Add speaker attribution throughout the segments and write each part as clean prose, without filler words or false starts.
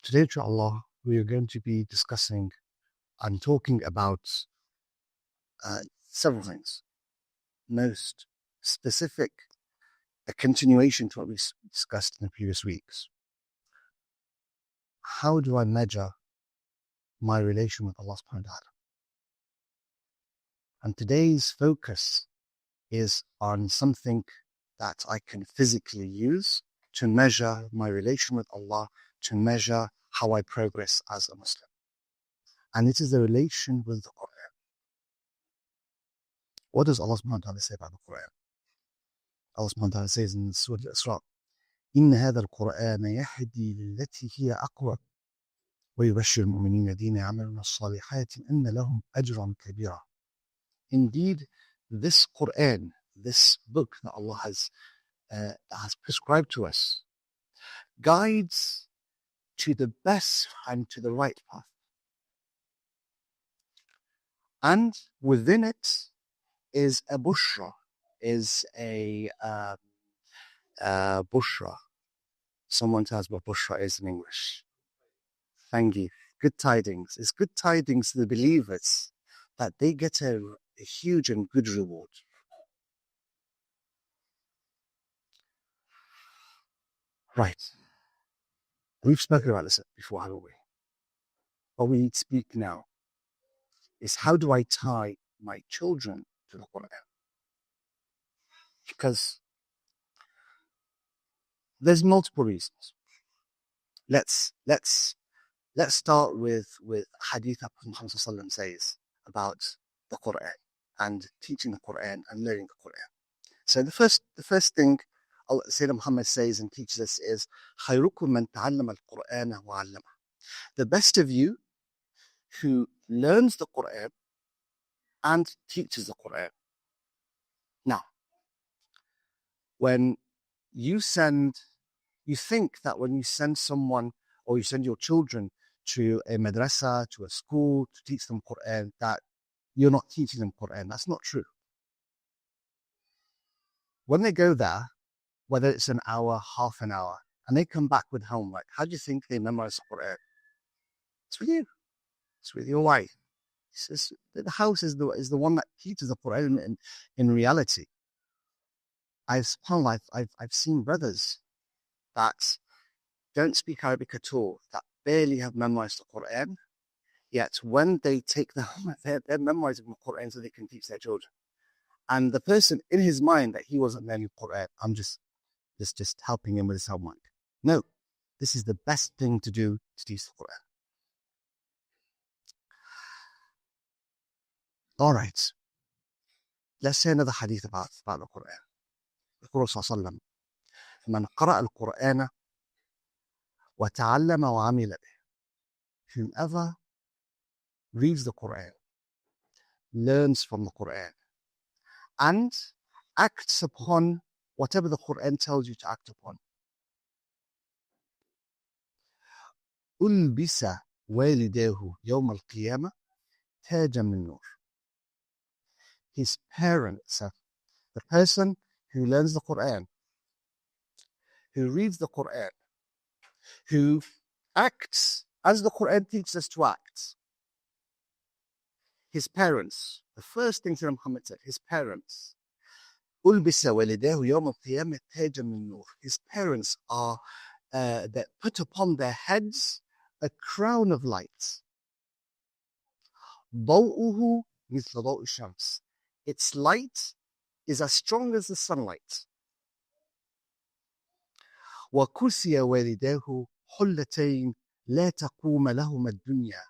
Speaker 1: Today, inshallah, we are going to be discussing and talking about several things. Most specific, a continuation to what we discussed in the previous weeks. How do I measure my relation with Allah subhanahu wa ta'ala? And today's focus is on something that I can physically use to measure my relation with Allah, to measure how I progress as a Muslim. And it is the relation with the Qur'an. What does Allah subhanahu wa ta'ala say about the Qur'an? Allah subhanahu wa ta'ala says in Surah Al-Isra, إن هذا القرآن يهدي للتي هي أقوى ويبشر المؤمنين الذين يعملون الصالحات أن لهم أجرا كبيرا. Indeed, this Qur'an, this book that Allah has prescribed to us, guides to the best and to the right path. And within it is a bushra, is a bushra. Someone tells what bushra is in English. Thank you. Good tidings. It's good tidings to the believers that they get a huge and good reward. Right. We've spoken about this before, haven't we? What we need to speak now is how do I tie my children to the Qur'an? Because there's multiple reasons. Let's start with hadith that Muhammad says about the Qur'an and teaching the Qur'an and learning the Qur'an. So the first thing Sayyidina Muhammad says and teaches us is خيركم من تعلم القرآن وعلمه. The best of you who learns the Qur'an and teaches the Qur'an. Now, when you think that when you send someone or you send your children to a madrasa, to a school to teach them Qur'an, that you're not teaching them Qur'an. That's not true. When they go there, whether it's an hour, half an hour, and they come back with homework, how do you think they memorize the Qur'an? It's with you. It's with your wife. The house is the one that teaches the Qur'an in reality. I've seen brothers that don't speak Arabic at all, that barely have memorized the Qur'an, yet when they take the homework, they're memorizing the Qur'an so they can teach their children. And the person in his mind that he wasn't learning Qur'an, I'm just helping him with his homework. No, this is the best thing to do to teach the Qur'an. All right. Let's say another hadith about the Qur'an. The Prophet sallallahu alaihi wasallam, من قرأ القرآن وتعلم وعمل به. Whoever reads the Qur'an, learns from the Qur'an, and acts upon whatever the Qur'an tells you to act upon. ألبس والديه يوم القيامة تاجا من نور. His parents, the person who learns the Qur'an, who reads the Qur'an, who acts as the Qur'an teaches us to act. His parents, the first thing Sayyidina Muhammad said, his parents, ألبس والديه يوم القيامة تاجا من نور. His parents are that put upon their heads a crown of light. ضوءه مثل ضوء الشمس. Its light is as strong as the sunlight. وكسي والديه حلتين لا تقوم لهما الدنيا.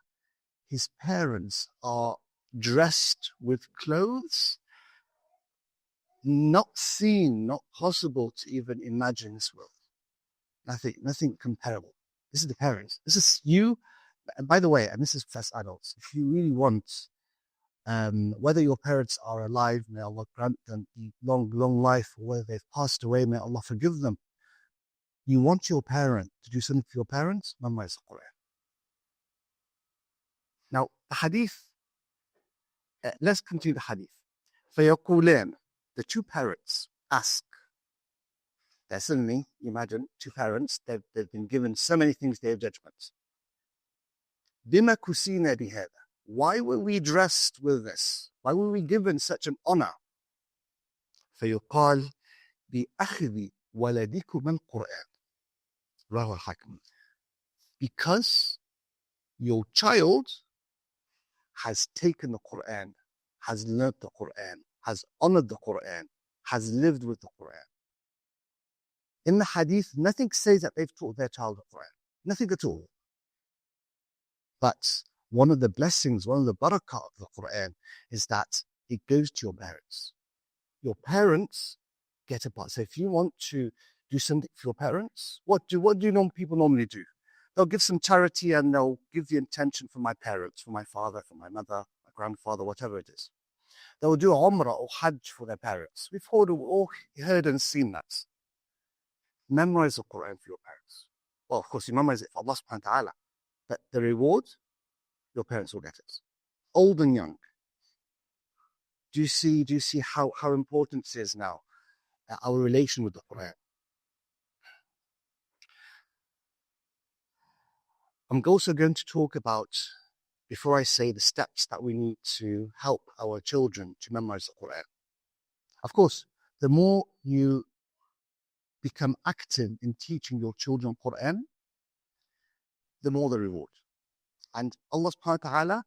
Speaker 1: His parents are dressed with clothes not seen, not possible to even imagine this world. Nothing comparable. This is the parents. This is you. And by the way, and this is for us adults, if you really want, whether your parents are alive, may Allah grant them long life, or whether they've passed away, may Allah forgive them. You want your parent to do something for your parents, memorize the Qur'an. Now, the hadith, let's continue the hadith. فَيَقُولَانِ, the two parents ask. They're suddenly, imagine, two parents, they've been given so many things, Day of Judgment. بما كسينا بهذا. Why were we dressed with this? Why were we given such an honor? فيقال بأخذ ولدكم القرآن. رواه الحاكم. Because your child has taken the Qur'an, has learnt the Qur'an, has honored the Qur'an, has lived with the Qur'an. In the hadith, nothing says that they've taught their child the Qur'an. Nothing at all. But one of the blessings, one of the barakah of the Qur'an is that it goes to your parents. Your parents get a part. So if you want to do something for your parents, what do people normally do? They'll give some charity and they'll give the intention for my parents, for my father, for my mother, my grandfather, whatever it is. They'll do Umrah or Hajj for their parents. We've all heard and seen that. Memorize the Quran for your parents. Well, of course, you memorize it for Allah subhanahu wa ta'ala. But the reward, your parents will get it. Old and young. Do you see how important it is now, our relation with the Quran? I'm also going to talk about, before I say the steps that we need to help our children to memorize the Quran. Of course, the more you become active in teaching your children Quran, the more the reward. And Allah subhanahu wa ta'ala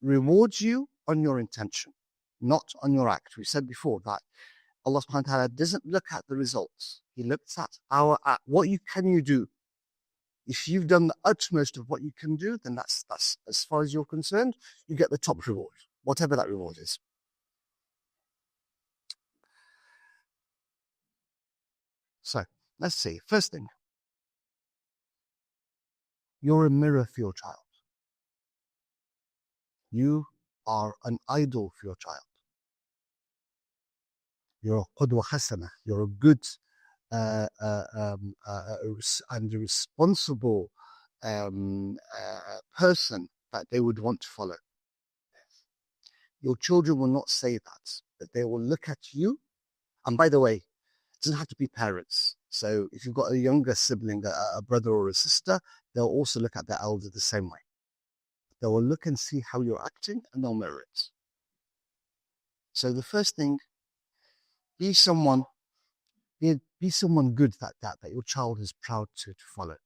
Speaker 1: rewards you on your intention, not on your act. We said before that Allah subhanahu wa ta'ala doesn't look at the results. He looks at our act. What can you do? If you've done the utmost of what you can do, then that's as far as you're concerned, you get the top reward, whatever that reward is. So let's see. First thing, you're a mirror for your child. You are an idol for your child. You're a qudwa hasana. You're a good and responsible person that they would want to follow. Your children will not say that, but they will look at you. And by the way, it doesn't have to be parents. So if you've got a younger sibling, a brother or a sister, they'll also look at their elder the same way. They will look and see how you're acting and they'll mirror it. So the first thing, be someone good that your child is proud to follow.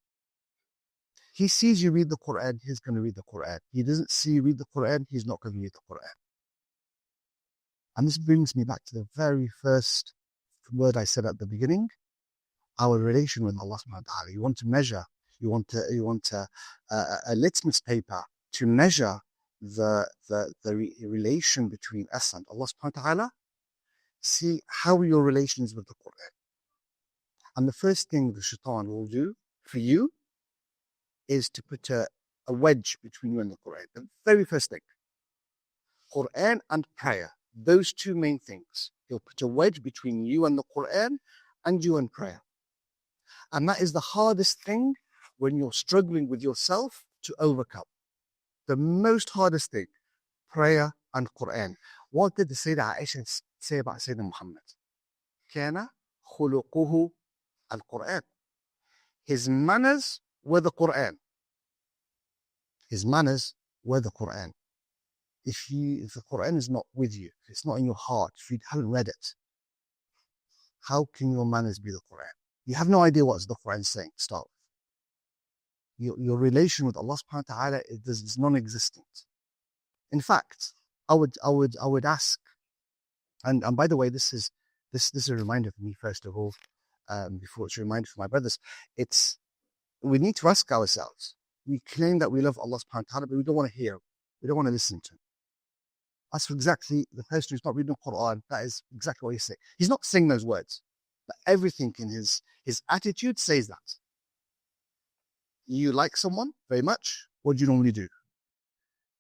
Speaker 1: He sees you read the Quran, he's going to read the Quran. He doesn't see you read the Quran, he's not going to read the Quran. And this brings me back to the very first word I said at the beginning, our relation with Allah subhanahu wa ta'ala. You want to measure, you want a litmus paper to measure the relation between us and Allah subhanahu wa ta'ala. See how your relation is with the Quran. And the first thing the shaitan will do for you is to put a wedge between you and the Quran. The very first thing. Quran and prayer. Those two main things. He'll put a wedge between you and the Quran and you and prayer. And that is the hardest thing when you're struggling with yourself to overcome. The most hardest thing, prayer and Quran. What did the Sayyidah Aisha say about Sayyidina Muhammad? كان خلقه القرآن. His manners were the Quran. His manners were the Quran. If the Quran is not with you, if it's not in your heart, if you haven't read it, how can your manners be the Quran? You have no idea what the Quran is saying to start with. Your relation with Allah subhanahu wa ta'ala is non-existent. In fact, I would ask, and by the way, this is a reminder for me first of all, before it's a reminder for my brothers. We need to ask ourselves. We claim that we love Allah subhanahu wa ta'ala, but we don't want to hear, we don't want to listen to him. That's exactly the person who's not reading the Quran. That is exactly what he's saying. He's not saying those words, but everything in his attitude says that. You like someone very much. What do you normally do?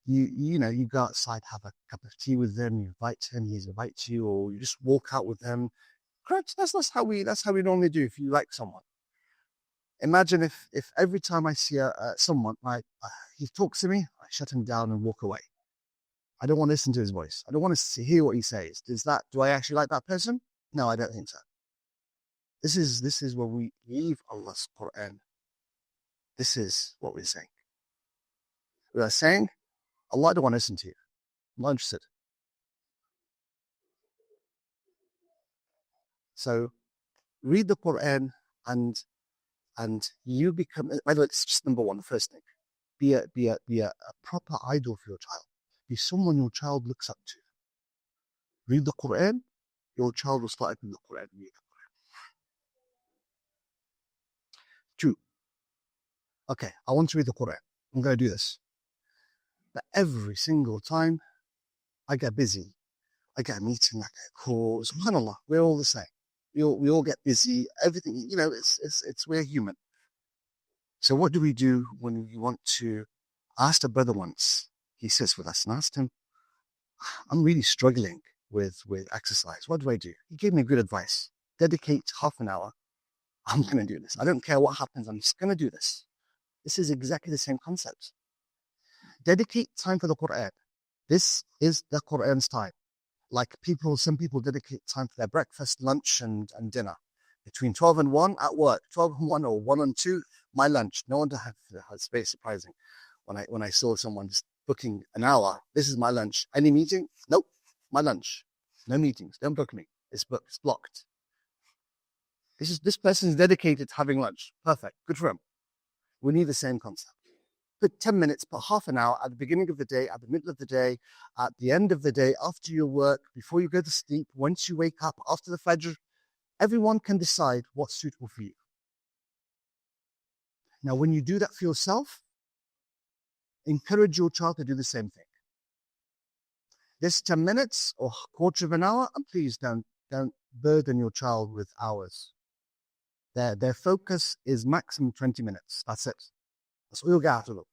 Speaker 1: You go outside, have a cup of tea with them. You invite him, he invites you, or you just walk out with them. Correct? That's how we normally do. If you like someone, imagine if every time I see someone, he talks to me, I shut him down and walk away. I don't want to listen to his voice. I don't want to hear what he says. Do I actually like that person? No, I don't think so. This is when we leave Allah's Quran. This is what we're saying. We are saying, Allah don't want to listen to you. I'm not interested. So read the Quran and you become, by the way, it's just number one, the first thing. Be a proper idol for your child. Be someone your child looks up to. Read the Quran, your child will start reading the Quran. Two, okay, I want to read the Quran. I'm going to do this. But every single time I get busy, I get a meeting, I get a call. SubhanAllah, we're all the same. We all get busy. Everything, it's we're human. So what do we do when we want to? I asked a brother once. He sits with us, and I asked him, "I'm really struggling with exercise. What do I do?" He gave me good advice. Dedicate half an hour. I'm going to do this. I don't care what happens. I'm just going to do this. This is exactly the same concept. Dedicate time for the Quran. This is the Quran's time. Like some people dedicate time for their breakfast, lunch, and dinner. Between 12 and 1 at work, 12 and 1 or 1 and 2, my lunch. No wonder it's very surprising when I saw someone just booking an hour. This is my lunch. Any meeting? Nope. My lunch. No meetings. Don't book me. It's booked. It's blocked. This person is dedicated to having lunch. Perfect. Good for him. We need the same concept. Put 10 minutes, put half an hour at the beginning of the day, at the middle of the day, at the end of the day, after your work, before you go to sleep, once you wake up, after the Fajr. Everyone can decide what's suitable for you. Now, when you do that for yourself, encourage your child to do the same thing. This 10 minutes or quarter of an hour, and please don't burden your child with hours. Their focus is maximum 20 minutes. That's it. That's all you'll get out of them.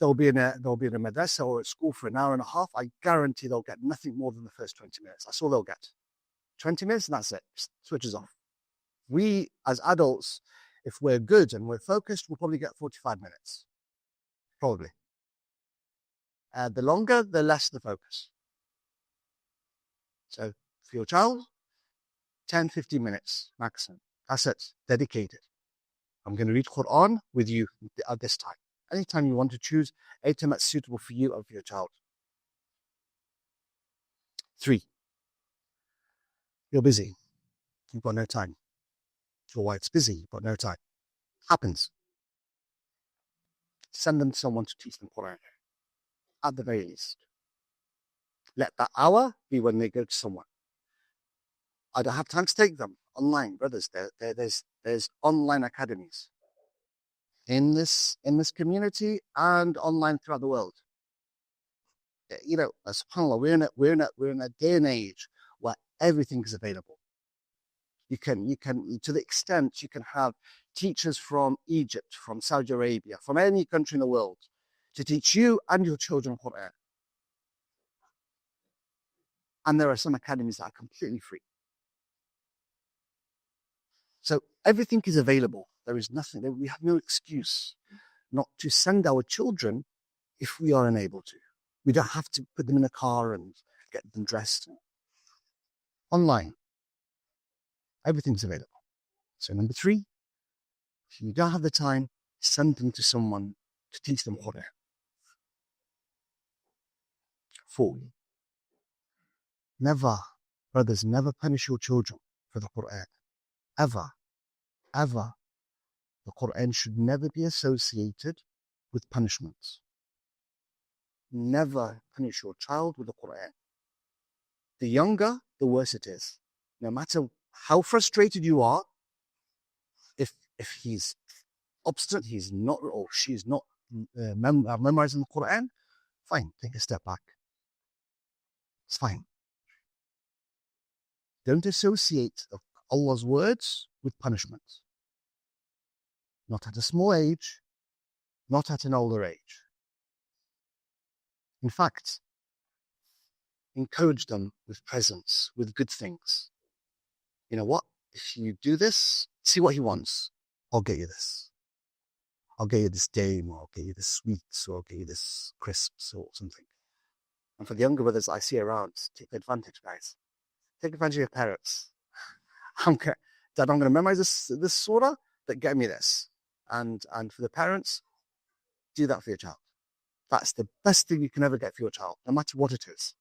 Speaker 1: They'll be in a madrasa or at school for an hour and a half. I guarantee they'll get nothing more than the first 20 minutes. That's all they'll get. 20 minutes and that's it. Just switches off. We as adults, if we're good and we're focused, we'll probably get 45 minutes. Probably. The longer, the less the focus. So for your child, 10, 15 minutes maximum. That's it. Dedicated. I'm going to read Qur'an with you at this time. Anytime you want to choose a time that's suitable for you and for your child. 3, you're busy. You've got no time. Your wife's busy. You've got no time. Happens. Send them to someone to teach them Qur'an. At the very least. Let that hour be when they go to someone. I don't have time to take them online, brothers. There's online academies in this community and online throughout the world. SubhanAllah, we're in a day and age where everything is available. You can to the extent you can have teachers from Egypt, from Saudi Arabia, from any country in the world to teach you and your children Quran. And there are some academies that are completely free. So everything is available. There is nothing. We have no excuse not to send our children if we are unable to. We don't have to put them in a car and get them dressed. Online. Everything's available. So number 3, if you don't have the time, send them to someone to teach them Quran. 4, brothers, never punish your children for the Quran. Ever. The Quran should never be associated with punishments. Never punish your child with the Quran. The younger, the worse it is. No matter how frustrated you are, if he's obstinate, he's not, or she's not memorizing the Quran, fine, take a step back. It's fine. Don't associate Allah's words with punishment. Not at a small age, not at an older age. In fact, encourage them with presents, with good things. You know what? If you do this, see what he wants. I'll get you this. I'll get you this game, or I'll get you this sweets, or I'll get you this crisps or something. And for the younger brothers I see around, take advantage, guys. Take advantage of your parents. Dad, I'm going to memorize this surah, but get me this. And for the parents, Do that for your child. That's the best thing you can ever get for your child, no matter what it is.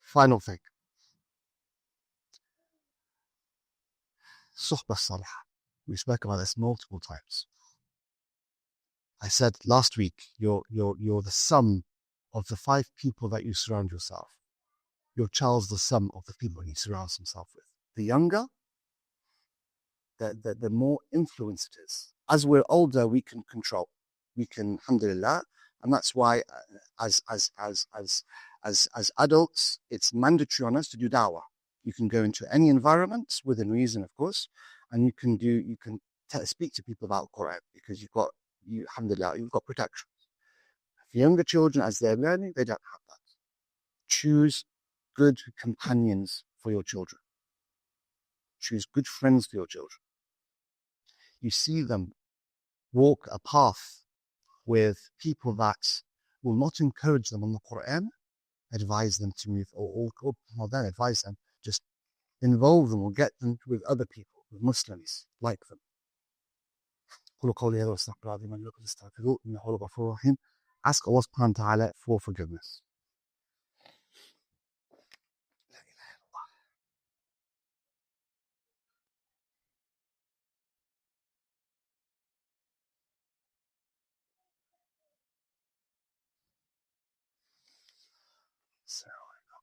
Speaker 1: Final thing. Suhbah salihah. We spoke about this multiple times. I said last week, you're the sum of the 5 people that you surround yourself. Your child's the sum of the people he surrounds himself with. The younger, the more influence it is. As we're older, we can control. We can, alhamdulillah, and that's why as adults, it's mandatory on us to do da'wah. You can go into any environment within reason, of course, and you can speak to people about Qur'an because alhamdulillah, you've got protection. For younger children, as they're learning, they don't have that. Choose good companions for your children. Choose good friends for your children. You see them walk a path with people that will not encourage them on the Qur'an, advise them to move, or then advise them, just involve them or get them with other people, with Muslims like them. Ask Allah subhanahu wa ta'ala for forgiveness.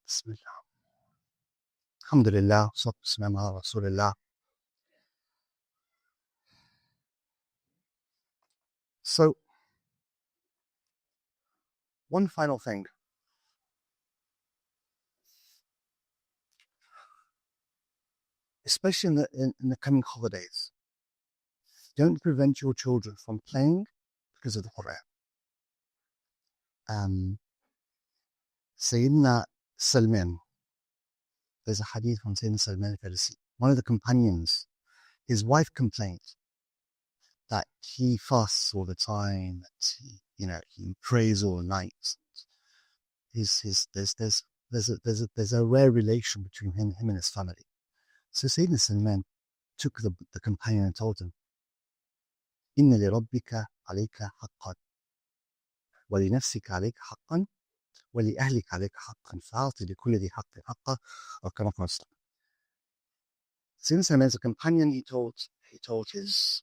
Speaker 1: Bismillah. Alhamdulillah, Rasulullah. So, one final thing. Especially in the coming holidays, don't prevent your children from playing because of the Qur'an. Sayyidina Salman, there's a hadith from Sayyidina Salman al-Farisi. One of the companions, his wife complained that he fasts all the time, that he prays all night. There's a rare relation between him and his family. So Sayyidina Salman took the companion and told him, إن لربك عليك حقا ولنفسك عليك حقا ولأهلك عليك حقا فأعطِ لكل ذي حق حقه or كما قال. Since Salman as a companion, he told his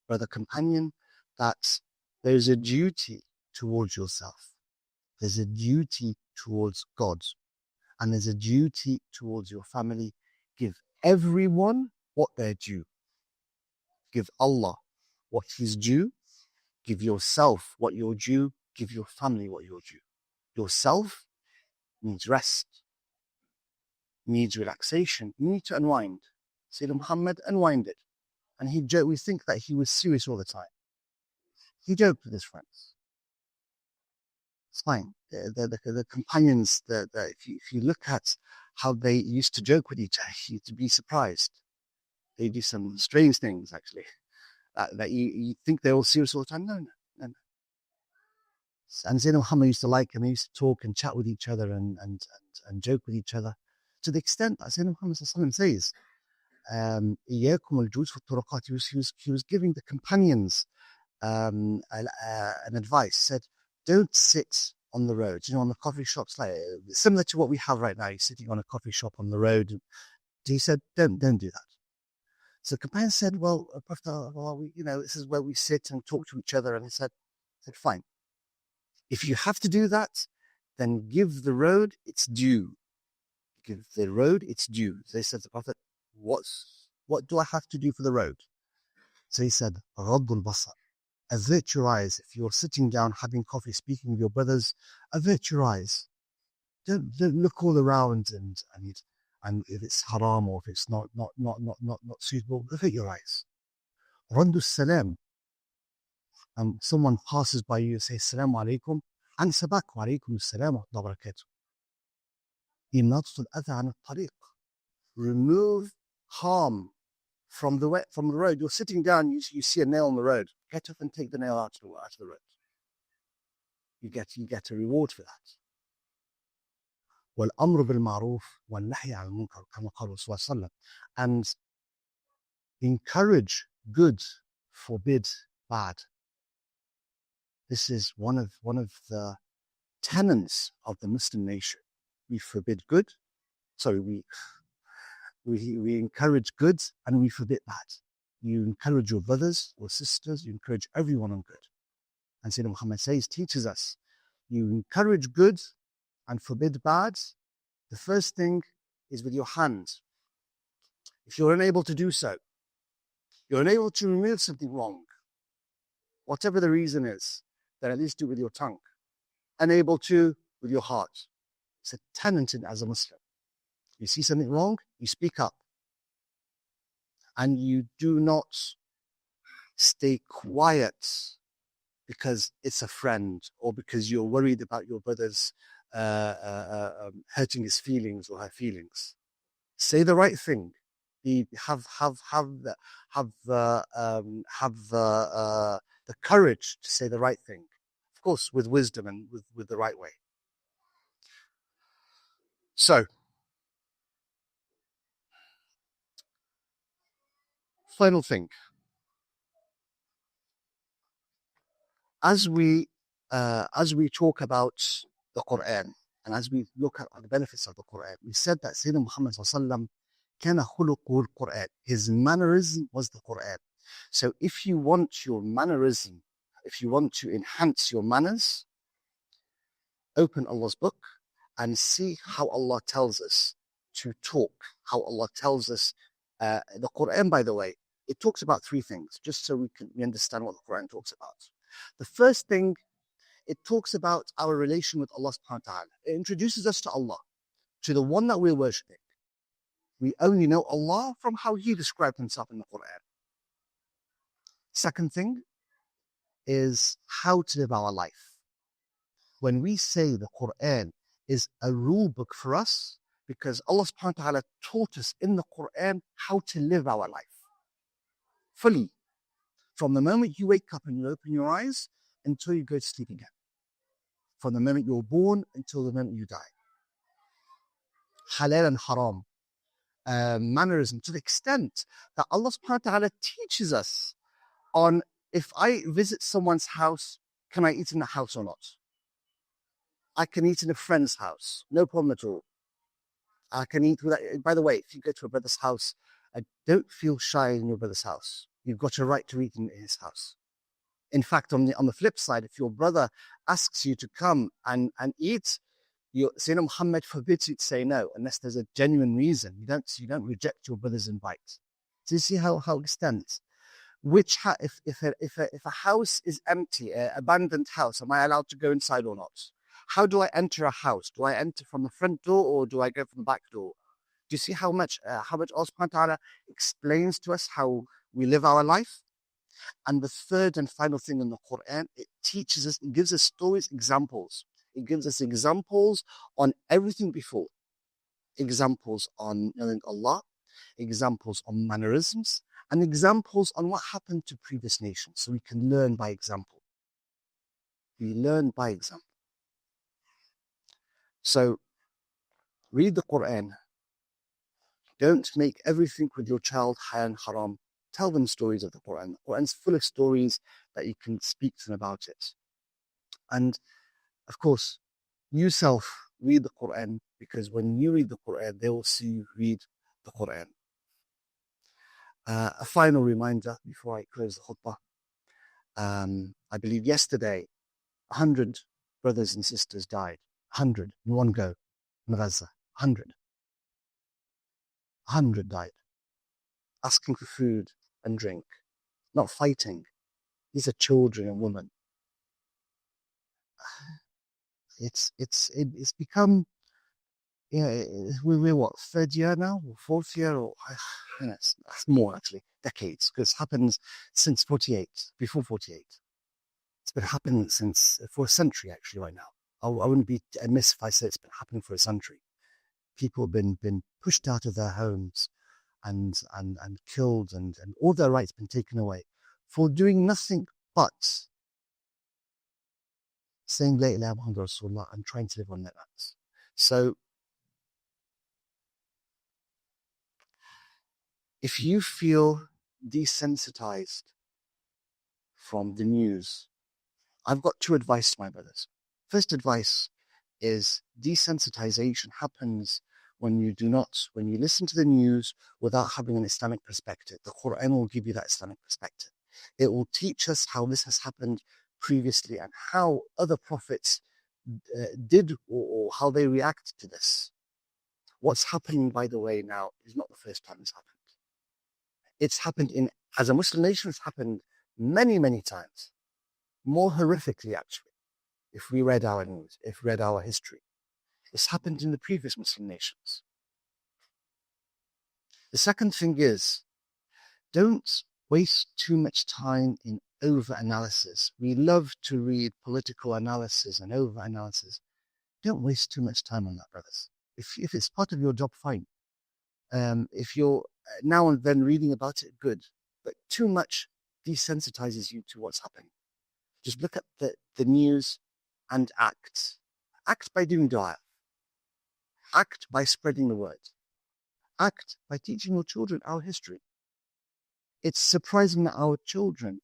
Speaker 1: brother companion that there's a duty towards yourself, there's a duty towards God, and there's a duty towards your family. Give everyone what they're due. Give Allah what He's due. Give yourself what you're due. Give your family what you're due. Yourself needs rest, needs relaxation. You need to unwind. Sayyidina Muhammad unwinded. And he joked. We think that he was serious all the time. He joked with his friends. It's fine. The companions, if you look at how they used to joke with each other, you'd be surprised. They do some strange things, actually, that you think they're all serious all the time. No. And Sayyidina Muhammad used to like him. They used to talk and chat with each other and joke with each other, to the extent that Sayyidina Muhammad says, إياكم الجلوس في الطرقات. He was giving the companions an advice. Said, don't sit on the road, on the coffee shops, like similar to what we have right now. You're sitting on a coffee shop on the road. He said, don't do that. So the companion said, well, Prophet, this is where we sit and talk to each other. And he said, fine. If you have to do that, then give the road its due. Give the road its due. They said to the Prophet, what do I have to do for the road? So he said, Raddul Basar. Avert your eyes. If you're sitting down having coffee, speaking with your brothers, avert your eyes. Don't look all around and if it's haram or if it's not suitable, avert your eyes. Randu salam. Someone passes by you and says, Assalamu alaikum. Answer back, wa alaikum assalam wa rahmatullahi wa barakatuh. Imnatul adha an al-tariq. Remove harm from the road. You're sitting down, you see a nail on the road. Get up and take the nail out of the road. You get a reward for that. وَالْأَمْرُ بِالْمَعْرُوفِ وَالنَّهْيِ عَنِ الْمُنْكَرِ كَمَا قَالَ رسول الله صلى الله عليه وسلم. And encourage good, forbid bad. This is one of the tenets of the Muslim nation. We forbid good. Sorry, we encourage good and we forbid bad. You encourage your brothers or sisters, you encourage everyone on good. And Sayyidina Muhammad teaches us, you encourage good and forbid bad. The first thing is with your hands. If you're unable to do so, you're unable to remove something wrong, whatever the reason is, then at least do it with your tongue. Unable to, with your heart. It's a tenet as a Muslim. You see something wrong, you speak up. And you do not stay quiet because it's a friend or because you're worried about your brother's hurting his feelings or her feelings. Say the right thing. Have the courage to say the right thing. Of course, with wisdom and with the right way. So, final thing. As we talk about the Qur'an and as we look at the benefits of the Qur'an, we said that Sayyidina Muhammad sallallahu kana khuluquhu al-Qur'an. His mannerism was the Qur'an. So if you want your mannerism, if you want to enhance your manners, open Allah's book and see how Allah tells us to talk, how Allah tells us. The Qur'an, by the way, it talks about three things, just so we understand what the Qur'an talks about. The first thing, it talks about our relation with Allah subhanahu wa ta'ala. It introduces us to Allah, to the one that we're worshipping. We only know Allah from how He described Himself in the Qur'an. Second thing is how to live our life. When we say the Qur'an is a rule book for us, because Allah subhanahu wa ta'ala taught us in the Qur'an how to live our life fully. From the moment you wake up and you open your eyes until you go to sleep again. From the moment you're born until the moment you die. Halal and haram. Mannerism, to the extent that Allah subhanahu wa ta'ala teaches us on, if I visit someone's house, can I eat in the house or not? I can eat in a friend's house, no problem at all. I can eat without, by the way, if you go to a brother's house, don't feel shy in your brother's house. You've got a right to eat in his house. In fact, on the flip side, if your brother asks you to come and eat, Sayyidina Muhammad forbids you to say no, unless there's a genuine reason. You don't reject your brother's invite. Do you see how it extends? If a house is empty, an abandoned house, am I allowed to go inside or not? How do I enter a house? Do I enter from the front door or do I go from the back door? Do you see how much Allah subhanahu wa ta'ala explains to us how we live our life? And the third and final thing in the Qur'an, it teaches us, it gives us stories, examples. It gives us examples on everything before. Examples on knowing Allah, examples on mannerisms, and examples on what happened to previous nations. So we can learn by example. We learn by example. So read the Qur'an. Don't make everything with your child and haram. Tell them stories of the Qur'an. The Qur'an's full of stories that you can speak to them about it. And of course, yourself read the Qur'an, because when you read the Qur'an, they will see you read the Qur'an. A final reminder before I close the khutbah. I believe yesterday, 100 brothers and sisters died. 100 in one go in Gaza. 100. 100 died. Asking for food and drink. Not fighting. These are children and women. It's become, we're what, third year now, or fourth year, or that's more actually, decades, because it happens since 48, before 48. It's been happening for a century actually right now. I wouldn't be amiss if I said it's been happening for a century. People have been pushed out of their homes and killed, and all their rights been taken away for doing nothing but saying La ilaha Muhammad Rasulullah and trying to live on that. So if you feel desensitized from the news, I've got two advice to my brothers. First advice is desensitization happens when you listen to the news without having an Islamic perspective. The Qur'an will give you that Islamic perspective. It will teach us how this has happened previously and how other prophets did or how they reacted to this. What's happening, by the way, now is not the first time it's happened. It's happened as a Muslim nation, it's happened many, many times. More horrifically, actually, if we read our news, if we read our history. It's happened in the previous Muslim nations. The second thing is, don't waste too much time in over-analysis. We love to read political analysis and over-analysis. Don't waste too much time on that, brothers. If it's part of your job, fine. If you're now and then reading about it, good. But too much desensitizes you to what's happening. Just look at the news and act. Act by doing dua. Act by spreading the word. Act by teaching your children our history. It's surprising that our children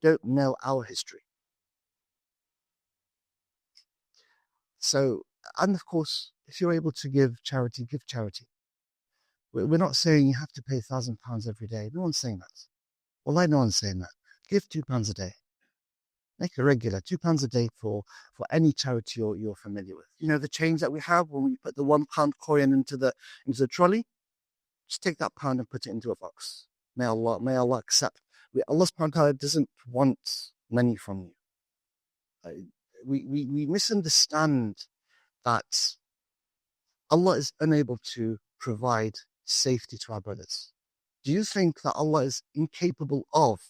Speaker 1: don't know our history. So, and of course, if you're able to give charity, give charity. We're not saying you have to pay £1,000 every day. No one's saying that. Well, no one's saying that. Give £2 a day. Make it regular, £2 a day for any charity you're familiar with. You know the change that we have when we put the £1 coin into the trolley? Just take that pound and put it into a box. May Allah accept. Allah subhanahu wa ta'ala doesn't want money from you. We misunderstand that Allah is unable to provide safety to our brothers. Do you think that Allah is incapable of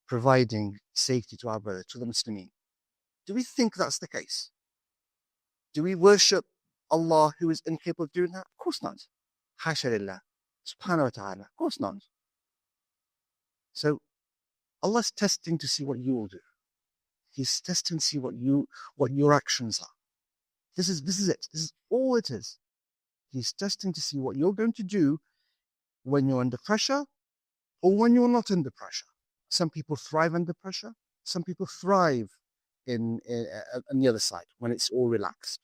Speaker 1: providing safety to our brother, to the Muslimin? Do we think that's the case? Do we worship Allah who is incapable of doing that? Of course not. Hasha lillah. Subhanahu wa ta'ala. Of course not. So Allah's testing to see what you will do. He's testing to see what your actions are. This is it. This is all it is. He's testing to see what you're going to do when you're under pressure or when you're not under pressure. Some people thrive under pressure. Some people thrive on the other side when it's all relaxed.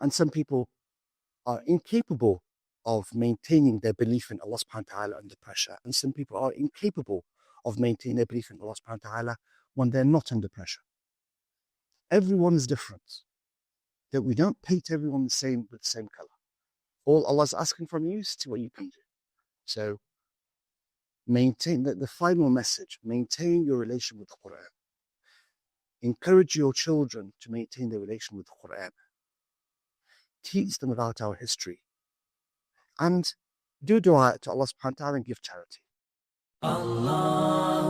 Speaker 1: And some people are incapable of maintaining their belief in Allah subhanahu wa ta'ala under pressure. And some people are incapable of maintaining their belief in Allah subhanahu wa ta'ala when they're not under pressure. Everyone is different. That we don't paint everyone with the same color. All Allah's asking from you is to what you can do. So maintain the final message, maintain your relation with the Qur'an. Encourage your children to maintain their relation with the Qur'an. Teach them about our history. And do dua to Allah subhanahu wa ta'ala and give charity. Allah